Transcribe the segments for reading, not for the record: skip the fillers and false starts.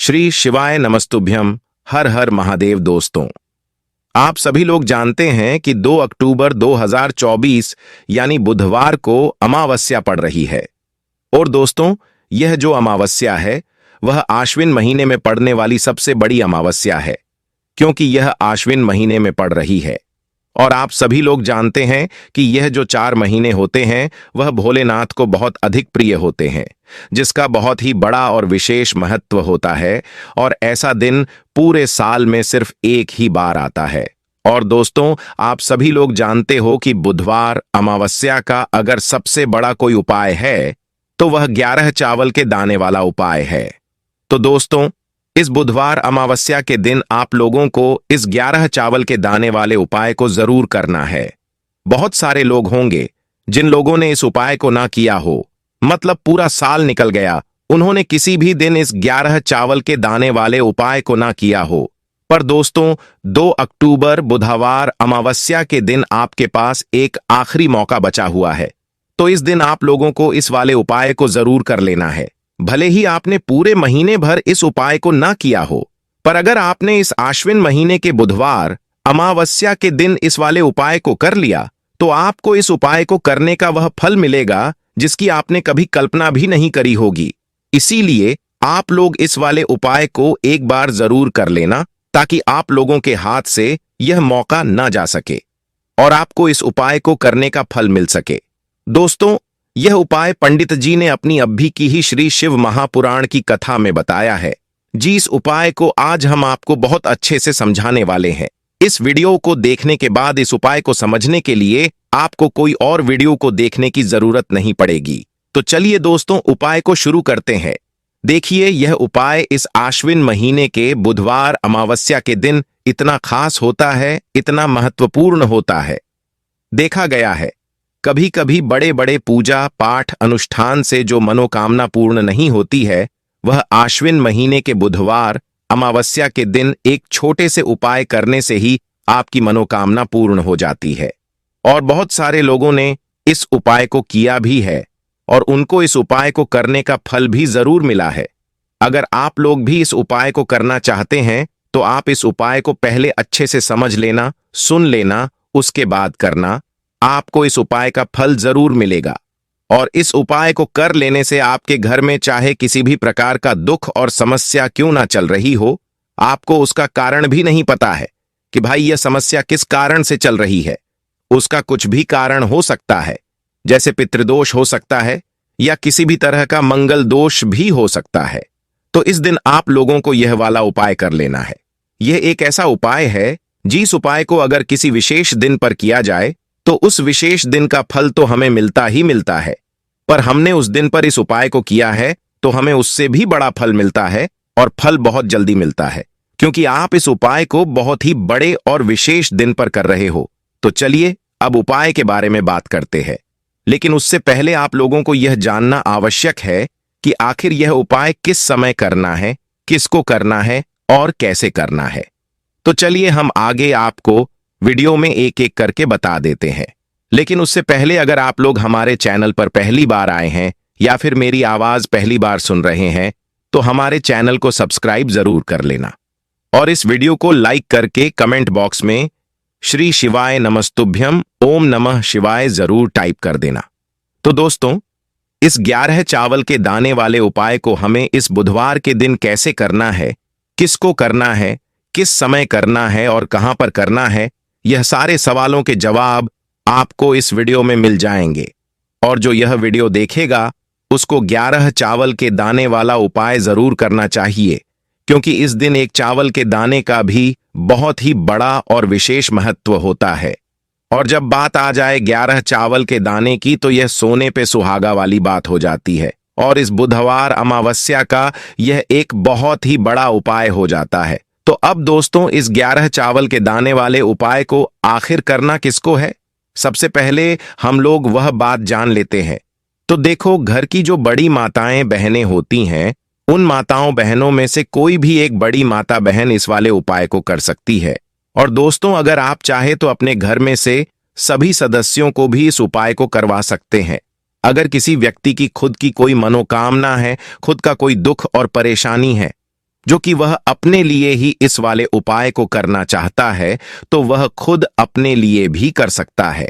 श्री शिवाय नमस्तुभ्यम। हर हर महादेव। दोस्तों, आप सभी लोग जानते हैं कि 2 अक्टूबर 2024 यानी बुधवार को अमावस्या पड़ रही है। और दोस्तों, यह जो अमावस्या है वह आश्विन महीने में पड़ने वाली सबसे बड़ी अमावस्या है, क्योंकि यह आश्विन महीने में पड़ रही है। और आप सभी लोग जानते हैं कि यह जो 4 महीने होते हैं वह भोलेनाथ को बहुत अधिक प्रिय होते हैं, जिसका बहुत ही बड़ा और विशेष महत्व होता है। और ऐसा दिन पूरे साल में सिर्फ एक ही बार आता है। और दोस्तों, आप सभी लोग जानते हो कि बुधवार अमावस्या का अगर सबसे बड़ा कोई उपाय है तो वह 11 चावल के दाने वाला उपाय है। तो दोस्तों, इस बुधवार अमावस्या के दिन आप लोगों को इस 11 चावल के दाने वाले उपाय को जरूर करना है। बहुत सारे लोग होंगे जिन लोगों ने इस उपाय को ना किया हो, मतलब पूरा साल निकल गया, उन्होंने किसी भी दिन इस 11 चावल के दाने वाले उपाय को ना किया हो। पर दोस्तों, 2 अक्टूबर बुधवार अमावस्या के दिन आपके पास एक आखिरी मौका बचा हुआ है। तो इस दिन आप लोगों को इस वाले उपाय को जरूर कर लेना है। भले ही आपने पूरे महीने भर इस उपाय को ना किया हो, पर अगर आपने इस आश्विन महीने के बुधवार अमावस्या के दिन इस वाले उपाय को कर लिया तो आपको इस उपाय को करने का वह फल मिलेगा जिसकी आपने कभी कल्पना भी नहीं करी होगी। इसीलिए आप लोग इस वाले उपाय को एक बार जरूर कर लेना, ताकि आप लोगों के हाथ से यह मौका ना जा सके और आपको इस उपाय को करने का फल मिल सके। दोस्तों, यह उपाय पंडित जी ने अपनी अभी की ही श्री शिव महापुराण की कथा में बताया है। जिस उपाय को आज हम आपको बहुत अच्छे से समझाने वाले हैं। इस वीडियो को देखने के बाद इस उपाय को समझने के लिए आपको कोई और वीडियो को देखने की जरूरत नहीं पड़ेगी। तो चलिए दोस्तों, उपाय को शुरू करते हैं। देखिए, यह उपाय इस आश्विन महीने के बुधवार अमावस्या के दिन इतना खास होता है, इतना महत्वपूर्ण होता है। देखा गया है कभी कभी बड़े बड़े पूजा पाठ अनुष्ठान से जो मनोकामना पूर्ण नहीं होती है, वह आश्विन महीने के बुधवार अमावस्या के दिन एक छोटे से उपाय करने से ही आपकी मनोकामना पूर्ण हो जाती है। और बहुत सारे लोगों ने इस उपाय को किया भी है और उनको इस उपाय को करने का फल भी जरूर मिला है। अगर आप लोग भी इस उपाय को करना चाहते हैं तो आप इस उपाय को पहले अच्छे से समझ लेना, सुन लेना, उसके बाद करना। आपको इस उपाय का फल जरूर मिलेगा। और इस उपाय को कर लेने से आपके घर में चाहे किसी भी प्रकार का दुख और समस्या क्यों ना चल रही हो, आपको उसका कारण भी नहीं पता है कि भाई यह समस्या किस कारण से चल रही है। उसका कुछ भी कारण हो सकता है, जैसे पितृदोष हो सकता है या किसी भी तरह का मंगल दोष भी हो सकता है। तो इस दिन आप लोगों को यह वाला उपाय कर लेना है। यह एक ऐसा उपाय है जिस उपाय को अगर किसी विशेष दिन पर किया जाए तो उस विशेष दिन का फल तो हमें मिलता ही मिलता है, पर हमने उस दिन पर इस उपाय को किया है तो हमें उससे भी बड़ा फल मिलता है और फल बहुत जल्दी मिलता है, क्योंकि आप इस उपाय को बहुत ही बड़े और विशेष दिन पर कर रहे हो। तो चलिए अब उपाय के बारे में बात करते हैं। लेकिन उससे पहले आप लोगों को यह जानना आवश्यक है कि आखिर यह उपाय किस समय करना है, किसको करना है और कैसे करना है। तो चलिए हम आगे आपको वीडियो में एक एक करके बता देते हैं। लेकिन उससे पहले अगर आप लोग हमारे चैनल पर पहली बार आए हैं या फिर मेरी आवाज पहली बार सुन रहे हैं तो हमारे चैनल को सब्सक्राइब जरूर कर लेना और इस वीडियो को लाइक करके कमेंट बॉक्स में श्री शिवाय नमस्तुभ्यम ओम नमः शिवाय जरूर टाइप कर देना। तो दोस्तों, इस 11 चावल के दाने वाले उपाय को हमें इस बुधवार के दिन कैसे करना है, किसको करना है, किस समय करना है और कहां पर करना है, यह सारे सवालों के जवाब आपको इस वीडियो में मिल जाएंगे। और जो यह वीडियो देखेगा उसको 11 चावल के दाने वाला उपाय जरूर करना चाहिए, क्योंकि इस दिन एक चावल के दाने का भी बहुत ही बड़ा और विशेष महत्व होता है। और जब बात आ जाए 11 चावल के दाने की तो यह सोने पे सुहागा वाली बात हो जाती है और इस बुधवार अमावस्या का यह एक बहुत ही बड़ा उपाय हो जाता है। तो अब दोस्तों, इस 11 चावल के दाने वाले उपाय को आखिर करना किसको है, सबसे पहले हम लोग वह बात जान लेते हैं। तो देखो, घर की जो बड़ी माताएं बहनें होती हैं, उन माताओं बहनों में से कोई भी एक बड़ी माता बहन इस वाले उपाय को कर सकती है। और दोस्तों, अगर आप चाहे तो अपने घर में से सभी सदस्यों को भी इस उपाय को करवा सकते हैं। अगर किसी व्यक्ति की खुद की कोई मनोकामना है, खुद का कोई दुख और परेशानी है, जो कि वह अपने लिए ही इस वाले उपाय को करना चाहता है तो वह खुद अपने लिए भी कर सकता है।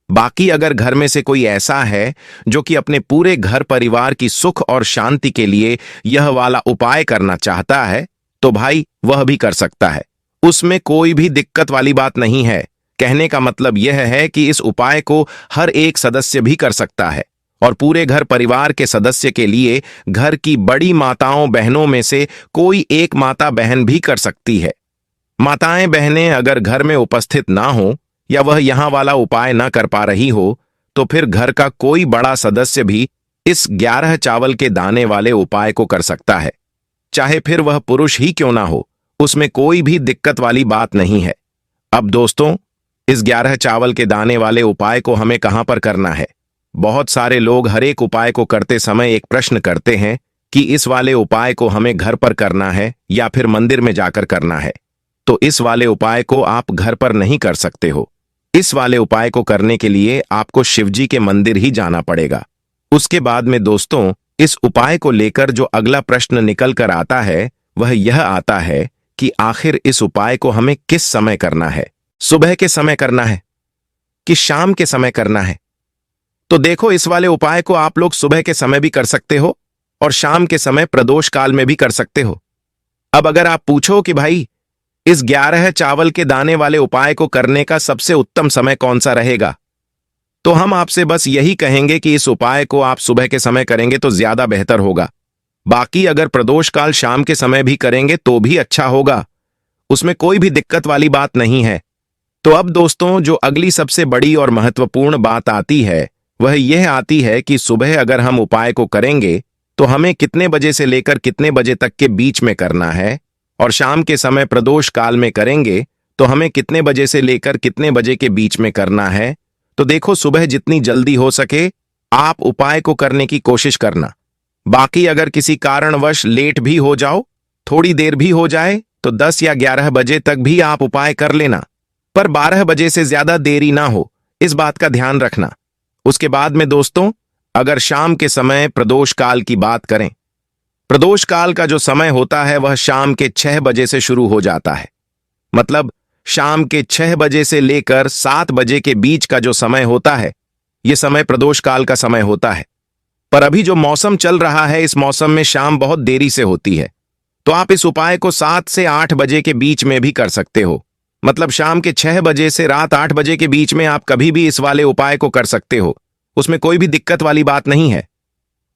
बाकी अगर घर में से कोई ऐसा है जो कि अपने पूरे घर परिवार की सुख और शांति के लिए यह वाला उपाय करना चाहता है तो भाई वह भी कर सकता है, उसमें कोई भी दिक्कत वाली बात नहीं है। कहने का मतलब यह है कि इस उपाय को हर एक सदस्य भी कर सकता है और पूरे घर परिवार के सदस्य के लिए घर की बड़ी माताओं बहनों में से कोई एक माता बहन भी कर सकती है। माताएं बहनें अगर घर में उपस्थित ना हो या वह यहां वाला उपाय ना कर पा रही हो तो फिर घर का कोई बड़ा सदस्य भी इस 11 चावल के दाने वाले उपाय को कर सकता है, चाहे फिर वह पुरुष ही क्यों ना हो, उसमें कोई भी दिक्कत वाली बात नहीं है। अब दोस्तों, इस 11 चावल के दाने वाले उपाय को हमें कहां पर करना है? बहुत सारे लोग हर एक उपाय को करते समय एक प्रश्न करते हैं कि इस वाले उपाय को हमें घर पर करना है या फिर मंदिर में जाकर करना है। तो इस वाले उपाय को आप घर पर नहीं कर सकते हो। इस वाले उपाय को करने के लिए आपको शिवजी के मंदिर ही जाना पड़ेगा। उसके बाद में दोस्तों, इस उपाय को लेकर जो अगला प्रश्न निकल कर आता है वह यह आता है कि आखिर इस उपाय को हमें किस समय करना है? सुबह के समय करना है कि शाम के समय करना है? तो देखो, इस वाले उपाय को आप लोग सुबह के समय भी कर सकते हो और शाम के समय प्रदोष काल में भी कर सकते हो। अब अगर आप पूछो कि भाई इस 11 चावल के दाने वाले उपाय को करने का सबसे उत्तम समय कौन सा रहेगा, तो हम आपसे बस यही कहेंगे कि इस उपाय को आप सुबह के समय करेंगे तो ज्यादा बेहतर होगा। बाकी अगर प्रदोष काल शाम के समय भी करेंगे तो भी अच्छा होगा, उसमें कोई भी दिक्कत वाली बात नहीं है। तो अब दोस्तों, जो अगली सबसे बड़ी और महत्वपूर्ण बात आती है वह यह आती है कि सुबह अगर हम उपाय को करेंगे तो हमें कितने बजे से लेकर कितने बजे तक के बीच में करना है, और शाम के समय प्रदोष काल में करेंगे तो हमें कितने बजे से लेकर कितने बजे के बीच में करना है। तो देखो, सुबह जितनी जल्दी हो सके आप उपाय को करने की कोशिश करना। बाकी अगर किसी कारणवश लेट भी हो जाओ, थोड़ी देर भी हो जाए, तो 10 या 11 बजे तक भी आप उपाय कर लेना, पर 12 बजे से ज्यादा देरी ना हो, इस बात का ध्यान रखना। उसके बाद में दोस्तों, अगर शाम के समय प्रदोष काल की बात करें, प्रदोष काल का जो समय होता है वह शाम के 6 बजे से शुरू हो जाता है। मतलब शाम के 6 बजे से लेकर 7 बजे के बीच का जो समय होता है, यह समय प्रदोष काल का समय होता है। पर अभी जो मौसम चल रहा है, इस मौसम में शाम बहुत देरी से होती है, तो आप इस उपाय को 7 से 8 बजे के बीच में भी कर सकते हो। मतलब शाम के 6 बजे से रात 8 बजे के बीच में आप कभी भी इस वाले उपाय को कर सकते हो, उसमें कोई भी दिक्कत वाली बात नहीं है।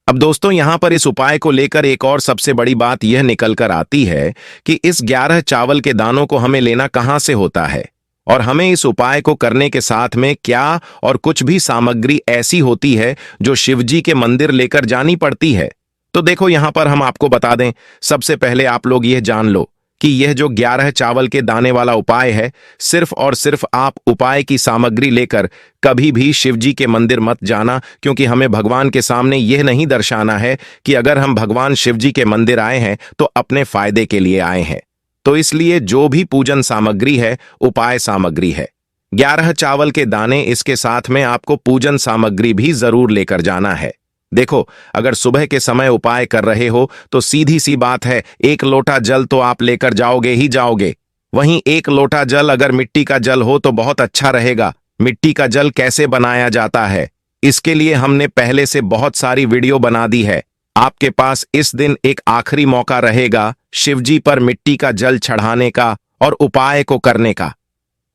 अब दोस्तों, यहां पर इस उपाय को लेकर एक और सबसे बड़ी बात यह निकल कर आती है कि इस 11 चावल के दानों को हमें लेना कहां से होता है, और हमें इस उपाय को करने के साथ में क्या और कुछ भी सामग्री ऐसी होती है जो शिवजी के मंदिर लेकर जानी पड़ती है। तो देखो, यहां पर हम आपको बता दें, सबसे पहले आप लोग यह जान लो कि यह जो 11 चावल के दाने वाला उपाय है, सिर्फ और सिर्फ आप उपाय की सामग्री लेकर कभी भी शिवजी के मंदिर मत जाना, क्योंकि हमें भगवान के सामने यह नहीं दर्शाना है कि अगर हम भगवान शिवजी के मंदिर आए हैं तो अपने फायदे के लिए आए हैं। तो इसलिए जो भी पूजन सामग्री है उपाय सामग्री है। 11 चावल के दाने, इसके साथ में आपको पूजन सामग्री भी जरूर लेकर जाना है। देखो, अगर सुबह के समय उपाय कर रहे हो तो सीधी सी बात है, 1 लोटा जल तो आप लेकर जाओगे ही जाओगे। वहीं 1 लोटा जल अगर मिट्टी का जल हो तो बहुत अच्छा रहेगा। मिट्टी का जल कैसे बनाया जाता है, इसके लिए हमने पहले से बहुत सारी वीडियो बना दी है। आपके पास इस दिन एक आखिरी मौका रहेगा शिवजी पर मिट्टी का जल चढ़ाने का और उपाय को करने का।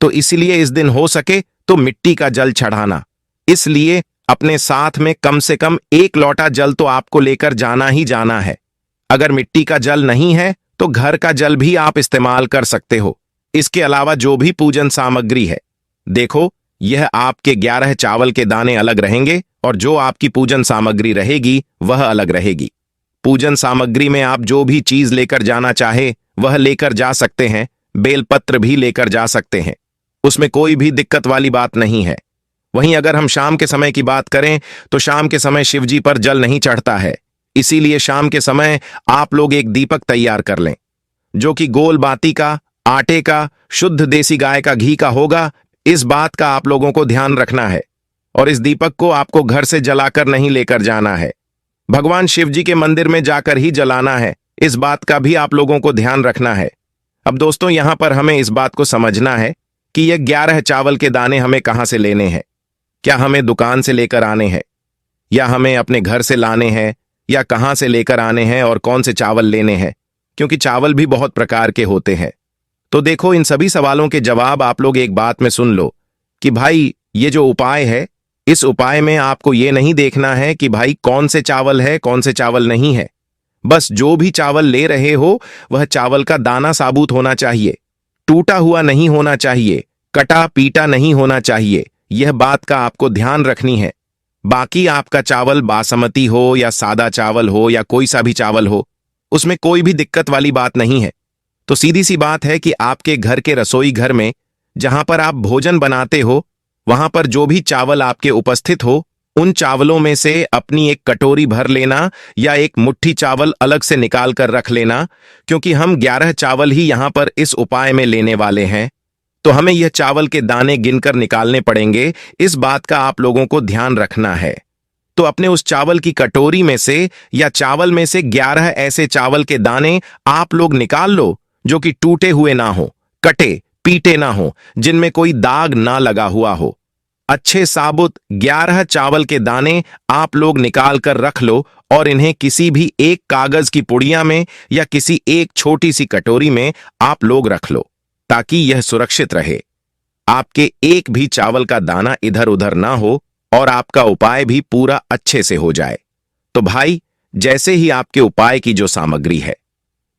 तो इसलिए इस दिन हो सके तो मिट्टी का जल चढ़ाना। इसलिए अपने साथ में कम से कम 1 लोटा जल तो आपको लेकर जाना ही जाना है। अगर मिट्टी का जल नहीं है तो घर का जल भी आप इस्तेमाल कर सकते हो। इसके अलावा जो भी पूजन सामग्री है, देखो, यह आपके 11 चावल के दाने अलग रहेंगे और जो आपकी पूजन सामग्री रहेगी वह अलग रहेगी। पूजन सामग्री में आप जो भी चीज लेकर जाना चाहे वह लेकर जा सकते हैं। बेलपत्र भी लेकर जा सकते हैं, उसमें कोई भी दिक्कत वाली बात नहीं है। वहीं अगर हम शाम के समय की बात करें तो शाम के समय शिवजी पर जल नहीं चढ़ता है, इसीलिए शाम के समय आप लोग एक दीपक तैयार कर लें, जो कि गोल बाती का, आटे का, शुद्ध देसी गाय का घी का होगा। इस बात का आप लोगों को ध्यान रखना है। और इस दीपक को आपको घर से जलाकर नहीं लेकर जाना है, भगवान शिवजी के मंदिर में जाकर ही जलाना है। इस बात का भी आप लोगों को ध्यान रखना है। अब दोस्तों, यहां पर हमें इस बात को समझना है कि ये 11 चावल के दाने हमें कहां से लेने हैं। क्या हमें दुकान से लेकर आने हैं, या हमें अपने घर से लाने हैं, या कहां से लेकर आने हैं और कौन से चावल लेने हैं, क्योंकि चावल भी बहुत प्रकार के होते हैं। तो देखो, इन सभी सवालों के जवाब आप लोग एक बात में सुन लो कि भाई ये जो उपाय है, इस उपाय में आपको ये नहीं देखना है कि भाई कौन से चावल है कौन से चावल नहीं है। बस जो भी चावल ले रहे हो वह चावल का दाना साबुत होना चाहिए, टूटा हुआ नहीं होना चाहिए, कटा पीटा नहीं होना चाहिए। यह बात का आपको ध्यान रखनी है। बाकी आपका चावल बासमती हो या सादा चावल हो या कोई सा भी चावल हो, उसमें कोई भी दिक्कत वाली बात नहीं है। तो सीधी सी बात है कि आपके घर के रसोई घर में जहां पर आप भोजन बनाते हो, वहां पर जो भी चावल आपके उपस्थित हो, उन चावलों में से अपनी एक कटोरी भर लेना या एक मुट्ठी चावल अलग से निकाल कर रख लेना, क्योंकि हम 11 चावल ही यहां पर इस उपाय में लेने वाले हैं। तो हमें यह चावल के दाने गिनकर निकालने पड़ेंगे। इस बात का आप लोगों को ध्यान रखना है। तो अपने उस चावल की कटोरी में से या चावल में से 11 ऐसे चावल के दाने आप लोग निकाल लो जो कि टूटे हुए ना हो, कटे पीटे ना हो, जिनमें कोई दाग ना लगा हुआ हो। अच्छे साबुत 11 चावल के दाने आप लोग निकाल कर रख लो और इन्हें किसी भी एक कागज की पुड़िया में या किसी एक छोटी सी कटोरी में आप लोग रख लो, ताकि यह सुरक्षित रहे। आपके एक भी चावल का दाना इधर उधर ना हो और आपका उपाय भी पूरा अच्छे से हो जाए। तो भाई, जैसे ही आपके उपाय की जो सामग्री है,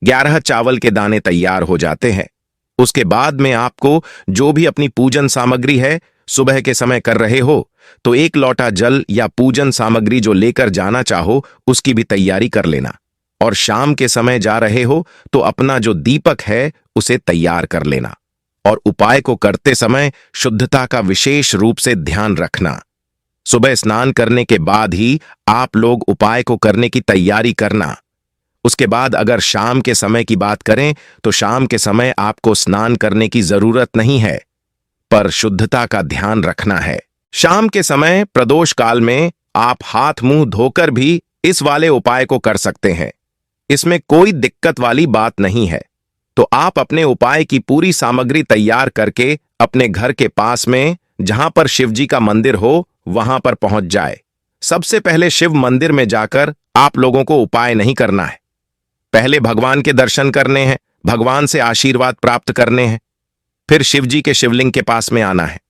11 चावल के दाने तैयार हो जाते हैं, उसके बाद में आपको जो भी अपनी पूजन सामग्री है, सुबह के समय कर रहे हो तो एक लोटा जल या पूजन सामग्री जो लेकर जाना चाहो उसकी भी तैयारी कर लेना। और शाम के समय जा रहे हो तो अपना जो दीपक है उसे तैयार कर लेना। और उपाय को करते समय शुद्धता का विशेष रूप से ध्यान रखना। सुबह स्नान करने के बाद ही आप लोग उपाय को करने की तैयारी करना। उसके बाद अगर शाम के समय की बात करें तो शाम के समय आपको स्नान करने की जरूरत नहीं है, पर शुद्धता का ध्यान रखना है। शाम के समय प्रदोष काल में आप हाथ मुंह धोकर भी इस वाले उपाय को कर सकते हैं। इसमें कोई दिक्कत वाली बात नहीं है। तो आप अपने उपाय की पूरी सामग्री तैयार करके अपने घर के पास में जहां पर शिव जी का मंदिर हो वहां पर पहुंच जाए। सबसे पहले शिव मंदिर में जाकर आप लोगों को उपाय नहीं करना है। पहले भगवान के दर्शन करने हैं, भगवान से आशीर्वाद प्राप्त करने हैं, फिर शिव जी के शिवलिंग के पास में आना है।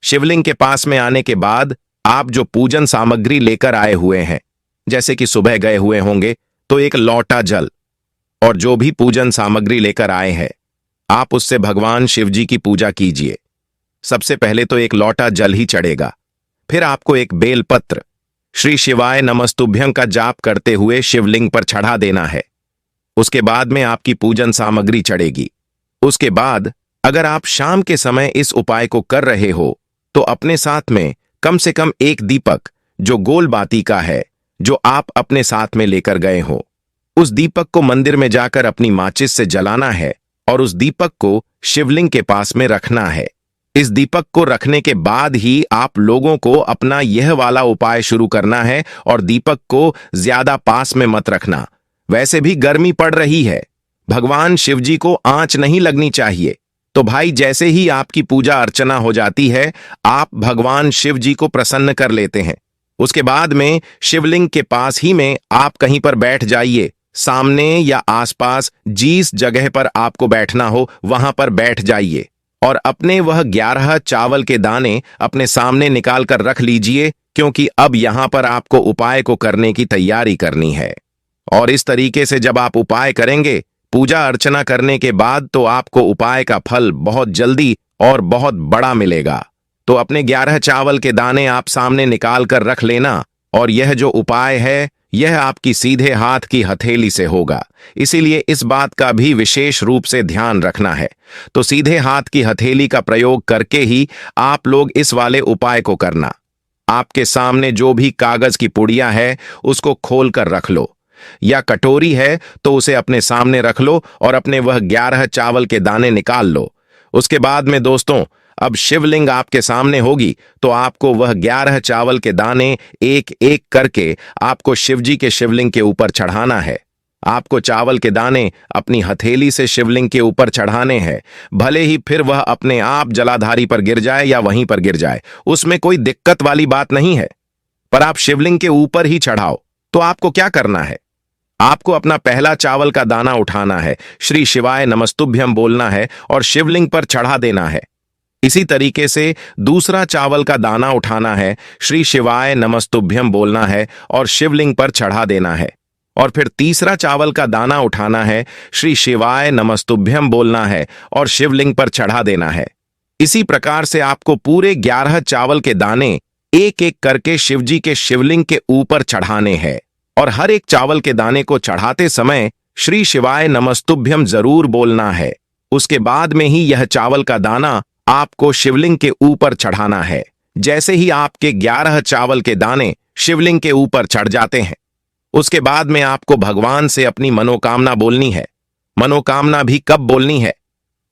शिवलिंग के पास में आने के बाद आप जो पूजन सामग्री लेकर आए हुए हैं, जैसे कि सुबह गए हुए होंगे तो एक लोटा जल और जो भी पूजन सामग्री लेकर आए हैं, आप उससे भगवान शिव जी की पूजा कीजिए। सबसे पहले तो एक लोटा जल ही चढ़ेगा, फिर आपको एक बेलपत्र श्री शिवाय नमस्तुभ्यं का जाप करते हुए शिवलिंग पर चढ़ा देना है। उसके बाद में आपकी पूजन सामग्री चढ़ेगी। उसके बाद अगर आप शाम के समय इस उपाय को कर रहे हो तो अपने साथ में कम से कम एक दीपक जो गोल बाती का है, जो आप अपने साथ में लेकर गए हो, उस दीपक को मंदिर में जाकर अपनी माचिस से जलाना है और उस दीपक को शिवलिंग के पास में रखना है। इस दीपक को रखने के बाद ही आप लोगों को अपना यह वाला उपाय शुरू करना है और दीपक को ज्यादा पास में मत रखना। वैसे भी गर्मी पड़ रही है, भगवान शिव जी को आंच नहीं लगनी चाहिए। तो भाई, जैसे ही आपकी पूजा अर्चना हो जाती है, आप भगवान शिव जी को प्रसन्न कर लेते हैं। उसके बाद में शिवलिंग के पास ही में आप कहीं पर बैठ जाइए। सामने या आसपास जिस जगह पर आपको बैठना हो वहां पर बैठ जाइए और अपने वह 11 चावल के दाने अपने सामने निकाल कर रख लीजिए, क्योंकि अब यहां पर आपको उपाय को करने की तैयारी करनी है। और इस तरीके से जब आप उपाय करेंगे, पूजा अर्चना करने के बाद, तो आपको उपाय का फल बहुत जल्दी और बहुत बड़ा मिलेगा। तो अपने 11 चावल के दाने आप सामने निकाल कर रख लेना और यह जो उपाय है यह आपकी सीधे हाथ की हथेली से होगा, इसीलिए इस बात का भी विशेष रूप से ध्यान रखना है। तो सीधे हाथ की हथेली का प्रयोग करके ही आप लोग इस वाले उपाय को करना। आपके सामने जो भी कागज की पुड़िया है उसको खोल कर रख लो, या कटोरी है तो उसे अपने सामने रख लो और अपने वह 11 चावल के दाने निकाल लो। उसके बाद में दोस्तों, अब शिवलिंग आपके सामने होगी तो आपको वह 11 चावल के दाने एक एक करके आपको शिवजी के शिवलिंग के ऊपर चढ़ाना है। आपको चावल के दाने अपनी हथेली से शिवलिंग के ऊपर चढ़ाने हैं। भले ही फिर वह अपने आप जलाधारी पर गिर जाए या वहीं पर गिर जाए, उसमें कोई दिक्कत वाली बात नहीं है। पर आप शिवलिंग के ऊपर ही चढ़ाओ। तो आपको क्या करना है? आपको अपना पहला चावल का दाना उठाना है, श्री शिवाय नमस्तुभ्यम बोलना है और शिवलिंग पर चढ़ा देना है। इसी तरीके से दूसरा चावल का दाना उठाना है, श्री शिवाय नमस्तुभ्यम बोलना है और शिवलिंग पर चढ़ा देना है। और फिर तीसरा चावल का दाना उठाना है, श्री शिवाय नमस्तुभ्यम बोलना है और शिवलिंग पर चढ़ा देना है। इसी प्रकार से आपको पूरे 11 चावल के दाने एक एक करके शिवजी के शिवलिंग के ऊपर चढ़ाने हैं और हर एक चावल के दाने को चढ़ाते समय श्री शिवाय नमस्तुभ्यम जरूर बोलना है। उसके बाद में ही यह चावल का दाना आपको शिवलिंग के ऊपर चढ़ाना है। जैसे ही आपके 11 चावल के दाने शिवलिंग के ऊपर चढ़ जाते हैं, उसके बाद में आपको भगवान से अपनी मनोकामना बोलनी है। मनोकामना भी कब बोलनी है?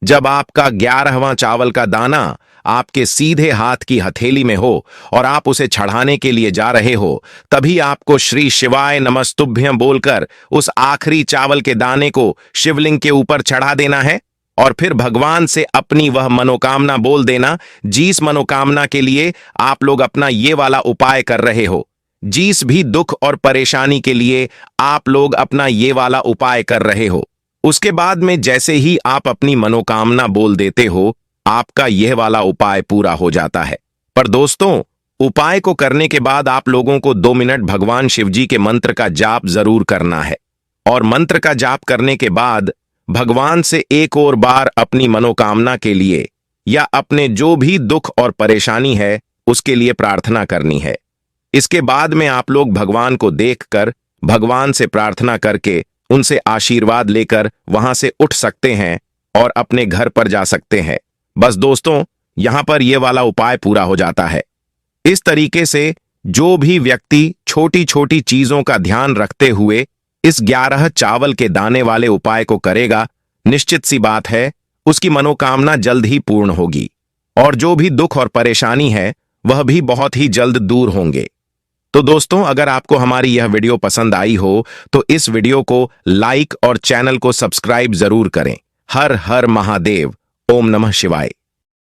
जब आपका 11वां चावल का दाना आपके सीधे हाथ की हथेली में हो और आप उसे चढ़ाने के लिए जा रहे हो, तभी आपको श्री शिवाय नमस्तुभ्यम बोलकर उस आखिरी चावल के दाने को शिवलिंग के ऊपर चढ़ा देना है और फिर भगवान से अपनी वह मनोकामना बोल देना, जिस मनोकामना के लिए आप लोग अपना ये वाला उपाय कर रहे हो। जिस भी दुख और परेशानी के लिए आप लोग अपना ये वाला उपाय कर रहे हो, उसके बाद में जैसे ही आप अपनी मनोकामना बोल देते हो, आपका यह वाला उपाय पूरा हो जाता है। पर दोस्तों, उपाय को करने के बाद आप लोगों को 2 मिनट भगवान शिवजी के मंत्र का जाप जरूर करना है और मंत्र का जाप करने के बाद भगवान से एक और बार अपनी मनोकामना के लिए या अपने जो भी दुख और परेशानी है उसके लिए प्रार्थना करनी है। इसके बाद में आप लोग भगवान को देखकर, भगवान से प्रार्थना करके, उनसे आशीर्वाद लेकर वहां से उठ सकते हैं और अपने घर पर जा सकते हैं। बस दोस्तों, यहां पर यह वाला उपाय पूरा हो जाता है। इस तरीके से जो भी व्यक्ति छोटी छोटी चीजों का ध्यान रखते हुए इस 11 चावल के दाने वाले उपाय को करेगा, निश्चित सी बात है उसकी मनोकामना जल्द ही पूर्ण होगी और जो भी दुख और परेशानी है वह भी बहुत ही जल्द दूर होंगे। तो दोस्तों, अगर आपको हमारी यह वीडियो पसंद आई हो तो इस वीडियो को लाइक और चैनल को सब्सक्राइब जरूर करें। हर हर महादेव। ओम नमः शिवाय।